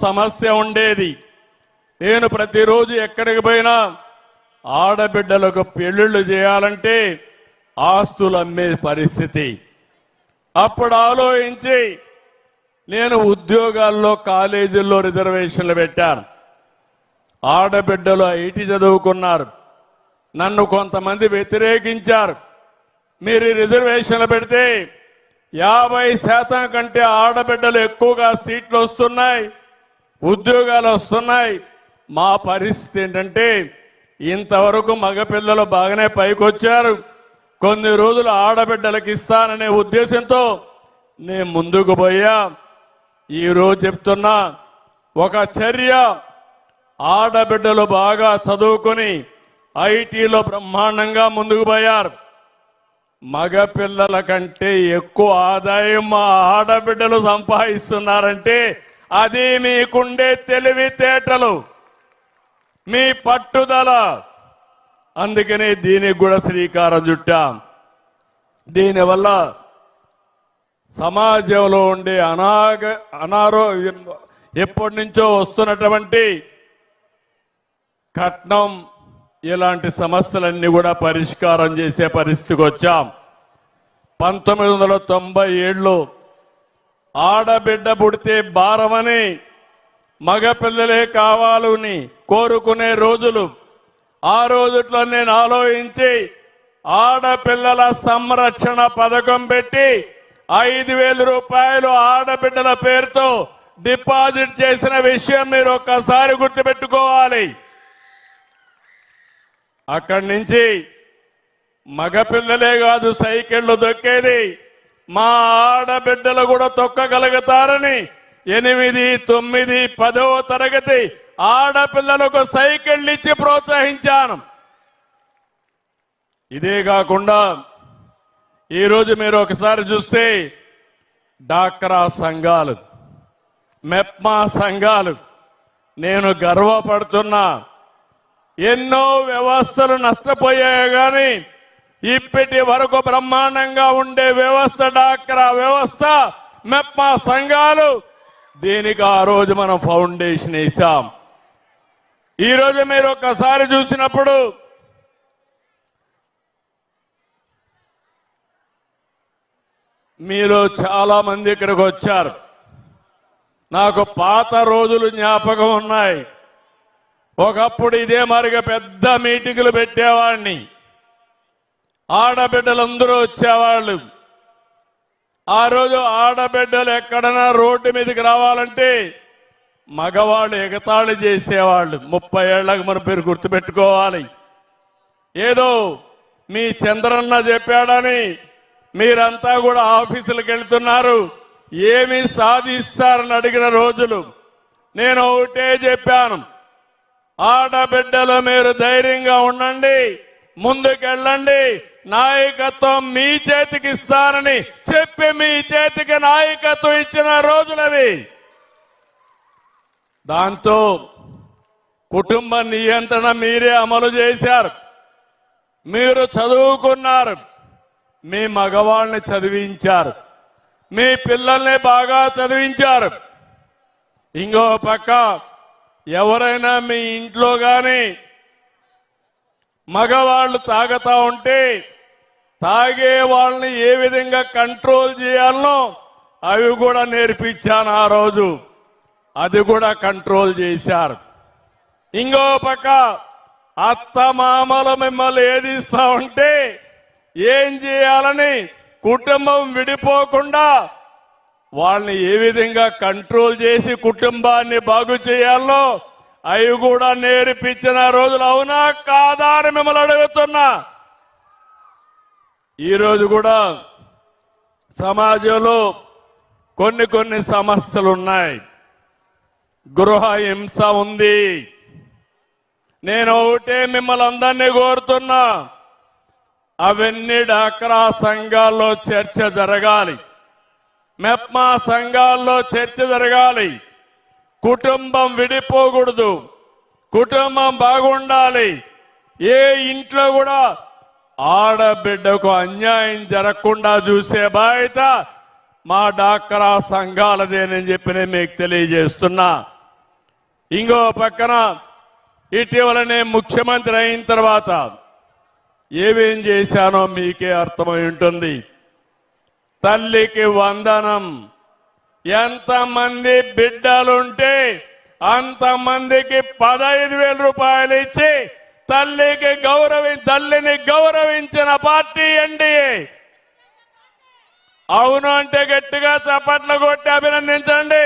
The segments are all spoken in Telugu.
సమస్య ఉండేది. నేను ప్రతిరోజు ఎక్కడికి పోయినా ఆడబిడ్డలకు పెళ్లిళ్ళు చేయాలంటే ఆస్తులు అమ్మే పరిస్థితి. అప్పుడు ఆలోచించి నేను ఉద్యోగాల్లో కాలేజీల్లో రిజర్వేషన్లు పెట్టాను. ఆడబిడ్డలు ఐటీ చదువుకున్నారు. నన్ను కొంతమంది వ్యతిరేకించారు. మీరు రిజర్వేషన్లు పెడితే 50% కంటే ఆడబిడ్డలు ఎక్కువగా సీట్లు వస్తున్నాయి, ఉద్యోగాలు వస్తున్నాయి. మా పరిస్థితి ఏంటంటే ఇంతవరకు మగపిల్లలు బాగానే పైకొచ్చారు, కొన్ని రోజులు ఆడబిడ్డలకు ఇస్తాననే ఉద్దేశంతో నేను ముందుకు పోయా. ఈరోజు చెప్తున్నా, ఒక చర్య, ఆడబిడ్డలు బాగా చదువుకొని ఐటీలో బ్రహ్మాండంగా ముందుకు పోయారు. మగపిల్లల కంటే ఎక్కువ ఆదాయం మా ఆడబిడ్డలు సంపాదిస్తున్నారంటే అది మీకుండే తెలివితేటలు, మీ పట్టుదల. అందుకనే దీనికి కూడా శ్రీకారం చుట్టాం. దీనివల్ల సమాజంలో ఉండే ఎప్పటి నుంచో వస్తున్నటువంటి కట్నం ఇలాంటి సమస్యలన్నీ కూడా పరిష్కారం చేసే పరిస్థితికి వచ్చాం. 1997లో ఆడబిడ్డ పుడితే భారమని, మగపిల్లలే కావాలని కోరుకునే రోజులు. ఆ రోజుట్లో నేను ఆలోచించి ఆడపిల్లల సంరక్షణ పథకం పెట్టి 5,000 రూపాయలు ఆడబిడ్డల పేరుతో డిపాజిట్ చేసిన విషయం మీరు ఒక్కసారి గుర్తుపెట్టుకోవాలి. అక్కడి నుంచి మగపిల్లలే కాదు సైకిళ్లు దొక్కేది, మా ఆడబిడ్డలు కూడా తొక్కగలుగుతారని 8, 9, 10వ తరగతి ఆడపిల్లలకు సైకిళ్లు ఇచ్చి ప్రోత్సహించాను. ఇదే కాకుండా ఈరోజు మీరు ఒకసారి చూస్తే డాక్రా సంఘాలు, మెప్మా సంఘాలు, నేను గర్వపడుతున్నా. ఎన్నో వ్యవస్థలు నష్టపోయాయి కానీ ఇప్పటి వరకు బ్రహ్మాండంగా ఉండే వ్యవస్థ డాక్రా వ్యవస్థ, మెప్మా సంఘాలు. దీనికి ఆ రోజు మనం ఫౌండేషన్ వేసాం. ఈరోజు మీరు ఒక్కసారి చూసినప్పుడు మీలో చాలా మంది ఇక్కడికి వచ్చారు. నాకు పాత రోజులు జ్ఞాపకం ఉన్నాయి. ఒకప్పుడు ఇదే మరిగా పెద్ద మీటింగులు పెట్టేవాడిని, ఆడబిడ్డలందరూ వచ్చేవాళ్ళు. ఆ రోజు ఆడబిడ్డలు ఎక్కడైనా రోడ్డు మీదకి రావాలంటే మగవాళ్ళు ఎగతాళి చేసేవాళ్ళు. 30 ఏళ్లకు మనం పేరు గుర్తుపెట్టుకోవాలి. ఏదో మీ చంద్రన్న చెప్పాడని మీరంతా కూడా ఆఫీసులకు వెళ్తున్నారు, ఏమి సాధిస్తారని అడిగిన రోజులు. నేను ఒకటే చెప్పాను, ఆడబిడ్డలు మీరు ధైర్యంగా ఉండండి, ముందుకెళ్ళండి, నాయకత్వం మీ చేతికి ఇస్తారని చెప్పి మీ చేతికి నాయకత్వం ఇచ్చిన రోజులవి. దాంతో కుటుంబ నియంత్రణ మీరే అమలు చేశారు. మీరు చదువుకున్నారు, మీ మగవాళ్ళని చదివించారు, మీ పిల్లల్ని బాగా చదివించారు. ఇంకో పక్క ఎవరైనా మీ ఇంట్లో గాని మగవాళ్ళు తాగుతా ఉంటే తాగే వాళ్ళని ఏ విధంగా కంట్రోల్ చేయాలనో అవి కూడా నేర్పించాను ఆ రోజు. అది కూడా కంట్రోల్ చేశారు. ఇంకో పక్క అత్త మామలు మిమ్మల్ని ఏదిస్తా ఉంటే ఏం చేయాలని కుటుంబం విడిపోకుండా వాళ్ళని ఏ విధంగా కంట్రోల్ చేసి కుటుంబాన్ని బాగు చేయాలో అవి కూడా నేర్పించిన రోజులు. అవునా కాదా అని మిమ్మల్ని అడుగుతున్నా. ఈరోజు కూడా సమాజంలో కొన్ని సమస్యలు ఉన్నాయి. గృహ హింస ఉంది. నేను ఒకటే మిమ్మల్ని అందరినీ కోరుతున్నా, అవన్నీ డాక్రా సంఘాల్లో చర్చ జరగాలి, మెప్మా సంఘాల్లో చర్చ జరగాలి. కుటుంబం విడిపోకూడదు, కుటుంబం బాగుండాలి. ఏ ఇంట్లో కూడా ఆడబిడ్డకు అన్యాయం జరగకుండా చూసే బాధ్యత మా డాక్రా సంఘాలదేనని చెప్పి నేను మీకు తెలియజేస్తున్నా. ఇంకో పక్కన ఇటీవలనే ముఖ్యమంత్రి అయిన తర్వాత ఏమేం చేశానో మీకే అర్థమై ఉంటుంది. తల్లికి వందనం, ఎంతమంది బిడ్డలుంటే అంతమందికి 15,000 రూపాయలు ఇచ్చి తల్లిని గౌరవించిన పార్టీ ఎన్డీఏ. అవును అంటే గట్టిగా చప్పట్లు కొట్టి అభినందించండి.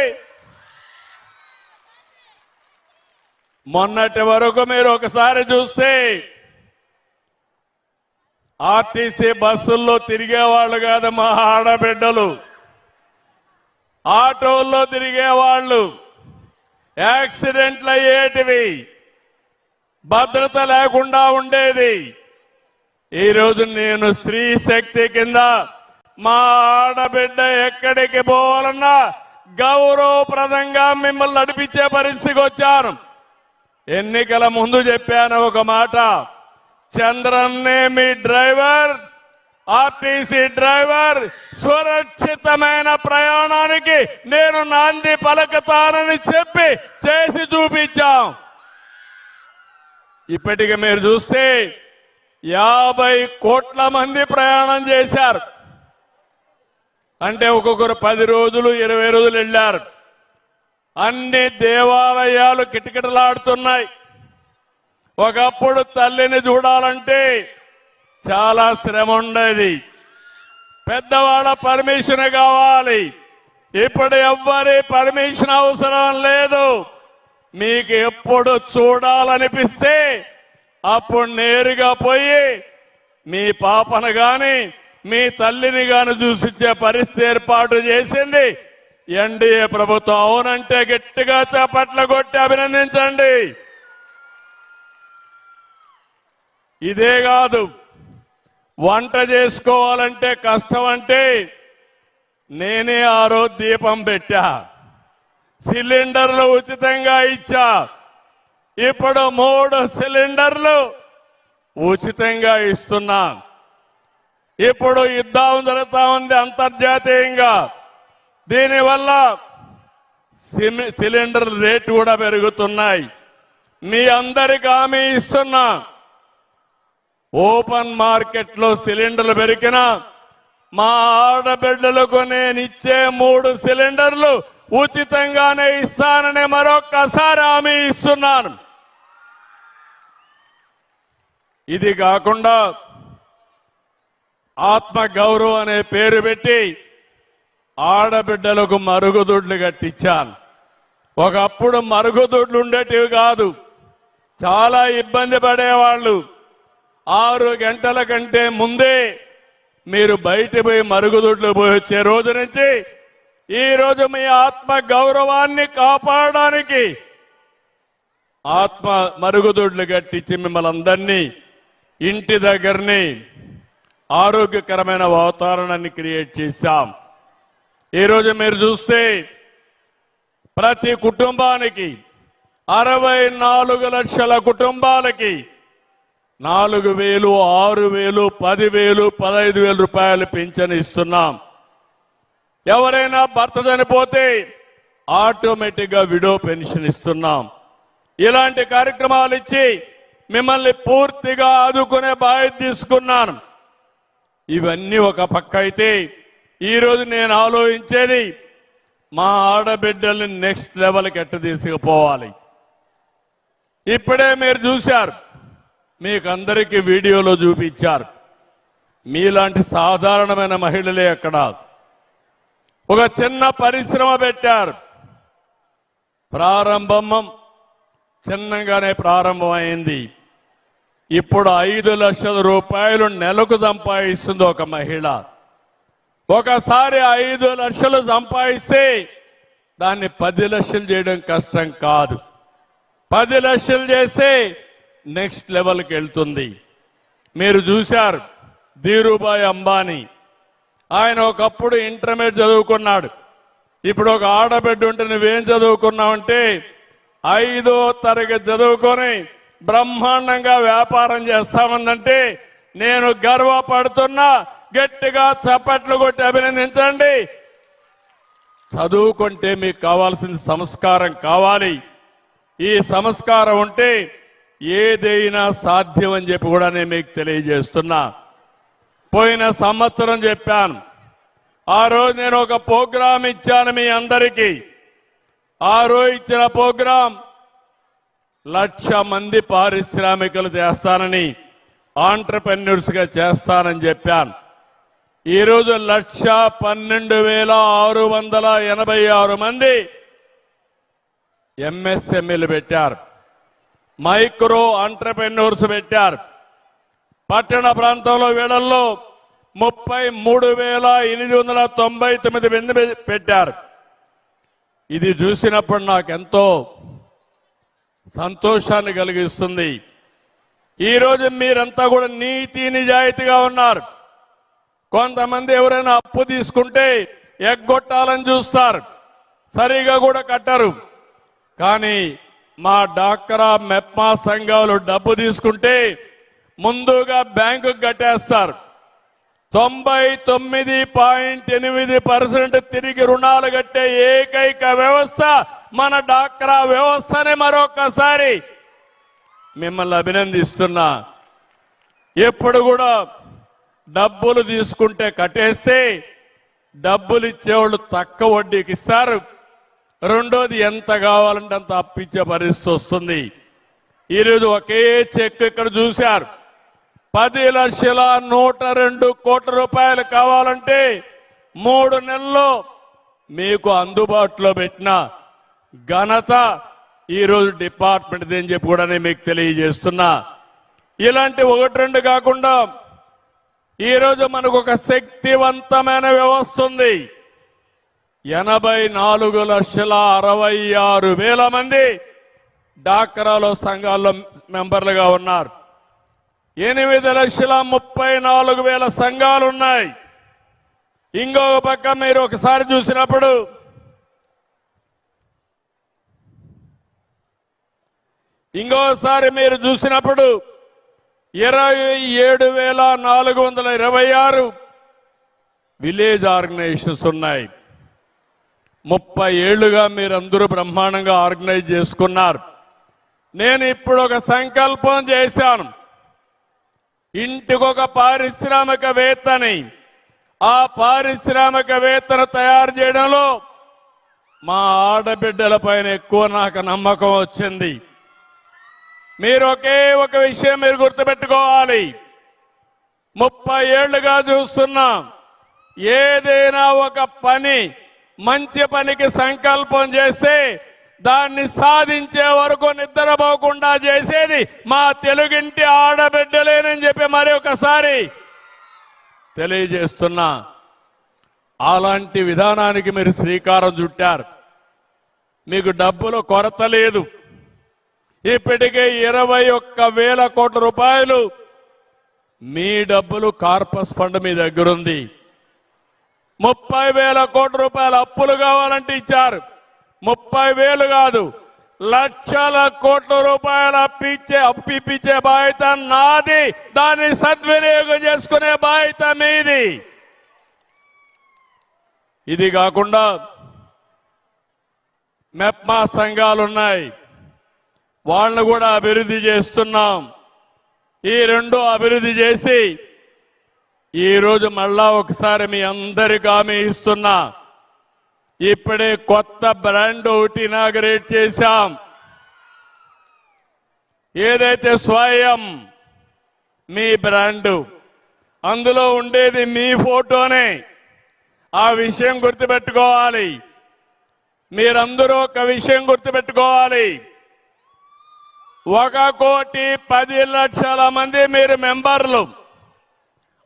మొన్నటి వరకు మీరు ఒకసారి చూస్తే ఆర్టీసీ బస్సుల్లో తిరిగేవాళ్ళు కాదు మా ఆడబిడ్డలు, ఆటోల్లో తిరిగేవాళ్ళు. యాక్సిడెంట్లు అయ్యేటివి, భద్రత లేకుండా ఉండేది. ఈరోజు నేను స్త్రీ శక్తి కింద మా ఆడబిడ్డ ఎక్కడికి పోవాలన్నా గౌరవప్రదంగా మిమ్మల్ని నడిపించే పరిస్థితికి వచ్చాను. ఎన్నికల ముందు చెప్పాను ఒక మాట, చంద్రన్నే మీ డ్రైవర్, ఆర్టీసీ డ్రైవర్, సురక్షితమైన ప్రయాణానికి నేను నాంది పలకతానని చెప్పి చేసి చూపించాం. ఇప్పటికి మీరు చూస్తే 50 కోట్ల మంది ప్రయాణం చేశారు. అంటే ఒక్కొక్కరు 10 రోజులు 20 రోజులు వెళ్ళారు. అన్ని దేవాలయాలు కిటకిటలాడుతున్నాయి. ఒకప్పుడు తల్లిని చూడాలంటే చాలా శ్రమ ఉండేది, పెద్దవాళ్ళ పర్మిషన్ కావాలి. ఇప్పుడు ఎవ్వరి పర్మిషన్ అవసరం లేదు. మీకు ఎప్పుడు చూడాలనిపిస్తే అప్పుడు నేరుగా పోయి మీ పాపను గాని మీ తల్లిని గాని చూసిచ్చే పరిస్థితి ఏర్పాటు చేసింది ఎన్డీఏ ప్రభుత్వం. అవునంటే గట్టిగా చప్పట్లు కొట్టి అభినందించండి. ఇదే కాదు, వంట చేసుకోవాలంటే కష్టం అంటే నేనే ఆ రోజు దీపం పెట్టా, సిలిండర్లు ఉచితంగా ఇచ్చా. ఇప్పుడు 3 సిలిండర్లు ఉచితంగా ఇస్తున్నా. ఇప్పుడు యుద్ధం జరుగుతా ఉంది అంతర్జాతీయంగా. దీనివల్ల సిలిండర్ రేటు కూడా పెరుగుతున్నాయి. మీ అందరికి హామీ ఇస్తున్నా, ఓపెన్ మార్కెట్లో సిలిండర్లు పెరిగినా మా ఆడబిడ్డలకు నేను ఇచ్చే 3 సిలిండర్లు ఉచితంగానే ఇస్తానని మరొక్కసారి హామీ ఇస్తున్నాను. ఇది కాకుండా ఆత్మ గౌరవం అనే పేరు పెట్టి ఆడబిడ్డలకు మరుగుదొడ్లు కట్టించాను. ఒకప్పుడు మరుగుదొడ్లు ఉండేటివి కాదు, చాలా ఇబ్బంది పడేవాళ్ళు. 6 గంటల కంటే ముందే మీరు బయట పోయి మరుగుదొడ్లు పోయి వచ్చే రోజు నుంచి ఈ రోజు మీ ఆత్మ గౌరవాన్ని కాపాడడానికి ఆత్మ మరుగుదొడ్లు కట్టించి మిమ్మల్ని అందరినీ ఇంటి దగ్గరని ఆరోగ్యకరమైన వాతావరణాన్ని క్రియేట్ చేశాం. ఈరోజు మీరు చూస్తే ప్రతి కుటుంబానికి 64 లక్షల కుటుంబాలకి 4,000, 6,000, 10,000, 15,000 రూపాయలు పింఛన్ ఇస్తున్నాం. ఎవరైనా భర్త చనిపోతే ఆటోమేటిక్ గా విడో పెన్షన్ ఇస్తున్నాం. ఇలాంటి కార్యక్రమాలు ఇచ్చి మిమ్మల్ని పూర్తిగా ఆదుకునే బాధ్యత తీసుకున్నాను. ఇవన్నీ ఒక పక్క అయితే ఈరోజు నేను ఆలోచించేది మా ఆడబిడ్డల్ని నెక్స్ట్ లెవెల్కి ఎట్ట తీసుకుపోవాలి. ఇప్పుడే మీరు చూశారు, మీకు అందరికీ వీడియోలో చూపించారు. మీలాంటి సాధారణమైన మహిళలే అక్కడ ఒక చిన్న పరిశ్రమ పెట్టారు. ప్రారంభం చిన్నగానే ప్రారంభమైంది. ఇప్పుడు 5 లక్షల రూపాయలు నెలకు సంపాదిస్తుంది ఒక మహిళ. ఒకసారి 5 లక్షలు సంపాదిస్తే దాన్ని 10 లక్షలు చేయడం కష్టం కాదు. 10 లక్షలు చేస్తే నెక్స్ట్ లెవెల్కి వెళ్తుంది. మీరు చూశారు ధీరుభాయ్ అంబానీ, ఆయన ఒకప్పుడు ఇంటర్మీడియట్ చదువుకున్నాడు. ఇప్పుడు ఒక ఆడబిడ్డ ఉంటే నువ్వేం చదువుకున్నావంటే 5వ తరగతి చదువుకొని బ్రహ్మాండంగా వ్యాపారం చేస్తామందంటే నేను గర్వపడుతున్నా. గట్టిగా చప్పట్లు కొట్టి అభినందించండి. చదువుకుంటే మీకు కావాల్సిన సంస్కారం కావాలి, ఈ సంస్కారం ఉంటే ఏదైనా సాధ్యం అని చెప్పి కూడా నేను మీకు తెలియజేస్తున్నా. పోయిన సంవత్సరం చెప్పాను, ఆ రోజు నేను ఒక ప్రోగ్రాం ఇచ్చాను మీ అందరికీ. ఆ రోజు ఇచ్చిన ప్రోగ్రాం 1,00,000 మంది పారిశ్రామికులు చేస్తానని, ఆంటర్‌ప్రెన్యూర్స్ గా చేస్తానని చెప్పాను. ఈరోజు 1,12,686 మంది ఎంఎస్ఎంఈలు పెట్టారు, మైక్రో ఆంటర్‌ప్రెన్యూర్స్ పెట్టారు. పట్టణ ప్రాంతంలో వీళ్ళల్లో 33,899 మంది పెట్టారు. ఇది చూసినప్పుడు నాకెంతో సంతోషాన్ని కలిగిస్తుంది. ఈరోజు మీరంతా కూడా నీతి నిజాయితీగా ఉన్నారు. కొంతమంది ఎవరైనా అప్పు తీసుకుంటే ఎగ్గొట్టాలని చూస్తారు, సరిగా కూడా కట్టరు. కానీ మా డాక్రా మెప్మా సంఘాలు డబ్బు తీసుకుంటే ముందుగా బ్యాంకుకు కట్టేస్తారు. 99.8% తిరిగి రుణాలు కట్టే ఏకైక వ్యవస్థ మన డాక్రా వ్యవస్థని మరొకసారి మిమ్మల్ని అభినందిస్తున్నా. ఎప్పుడు కూడా డబ్బులు తీసుకుంటే కట్టేస్తే డబ్బులు ఇచ్చేవాళ్ళు తక్కువ వడ్డీకి ఇస్తారు. రెండోది ఎంత కావాలంటే అంత అప్పిచ్చే పరిస్థితి వస్తుంది. ఈరోజు ఒకే చెక్ ఇక్కడ చూశారు, 10,102 కోట్ల రూపాయలు కావాలంటే 3 నెలల్లో మీకు అందుబాటులో పెట్టిన ఘనత ఈరోజు డిపార్ట్మెంట్ అని చెప్పి కూడా నేను మీకు తెలియజేస్తున్నా. ఇలాంటి 1-2 కాకుండా ఈరోజు మనకు ఒక శక్తివంతమైన వ్యవస్థ ఉంది. 84,66,000 మంది డాక్రాలో సంఘాల్లో మెంబర్లుగా ఉన్నారు. 8,34,000 సంఘాలు ఉన్నాయి. ఇంకొక పక్క మీరు ఒకసారి చూసినప్పుడు ఇంకోసారి మీరు చూసినప్పుడు 27,426 విలేజ్ ఆర్గనైజేషన్స్ ఉన్నాయి. 30 ఏళ్లుగా మీరందరూ బ్రహ్మాండంగా ఆర్గనైజ్ చేసుకున్నారు. నేను ఇప్పుడు ఒక సంకల్పం చేశాను, ఇంటికొక పారిశ్రామికవేత్తని. ఆ పారిశ్రామికవేత్తను తయారు చేయడంలో మా ఆడబిడ్డల పైన ఎక్కువ నాకు నమ్మకం వచ్చింది. మీరు ఒకే ఒక విషయం మీరు గుర్తుపెట్టుకోవాలి, 30 ఏళ్లుగా చూస్తున్నా, ఏదైనా ఒక పని మంచి పనికి సంకల్పం చేస్తే దాన్ని సాధించే వరకు నిద్రపోకుండా చేసేది మా తెలుగింటి ఆడబిడ్డలేనని చెప్పి మరి ఒకసారి తెలియజేస్తున్నా. అలాంటి విధానానికి మీరు శ్రీకారం చుట్టారు. మీకు డబ్బుల కొరత లేదు. ఇప్పటికే 21,000 కోట్ల రూపాయలు మీ డబ్బులు కార్పస్ ఫండ్ మీ దగ్గరుంది. 30,000 కోట్ల రూపాయల అప్పులు కావాలంటే ఇచ్చారు. 30,000 కాదు, లక్షల కోట్ల రూపాయల అప్పిచ్చే బాధ్యత నాది. దాన్ని సద్వినియోగం చేసుకునే బాధ్యత మీది. ఇది కాకుండా మెప్మా సంఘాలున్నాయి, వాళ్ళను కూడా అభివృద్ధి చేస్తున్నాం. ఈ 2 అభివృద్ధి చేసి ఈరోజు మళ్ళా ఒకసారి మీ అందరికీ హామీ ఇస్తున్నా, ఇప్పుడే కొత్త బ్రాండ్ ఒకటి ఇనాగరేట్ చేశాం. ఏదైతే స్వయం మీ బ్రాండ్, అందులో ఉండేది మీ ఫోటోనే. ఆ విషయం గుర్తుపెట్టుకోవాలి. మీరందరూ ఒక విషయం గుర్తుపెట్టుకోవాలి, 1,10,00,000 మంది మీరు మెంబర్లు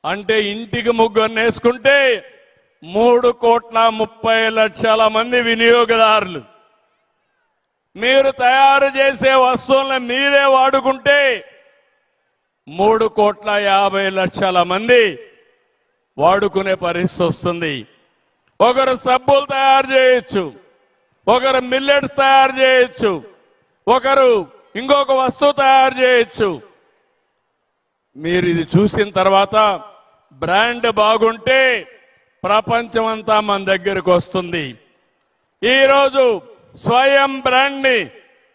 అంటే ఇంటికి 3 వేసుకుంటే 3,30,00,000 మంది వినియోగదారులు. మీరు తయారు చేసే వస్తువులను మీరే వాడుకుంటే 3,50,00,000 మంది వాడుకునే పరిస్థితి వస్తుంది. ఒకరు సబ్బులు తయారు చేయొచ్చు, ఒకరు మిల్లెట్స్ తయారు చేయొచ్చు, ఒకరు ఇంకొక వస్తువు తయారు చేయొచ్చు. మీరు ఇది చూసిన తర్వాత బ్రాండ్ బాగుంటే ప్రపంచమంతా మన దగ్గరకు వస్తుంది. ఈరోజు స్వయం బ్రాండ్ ని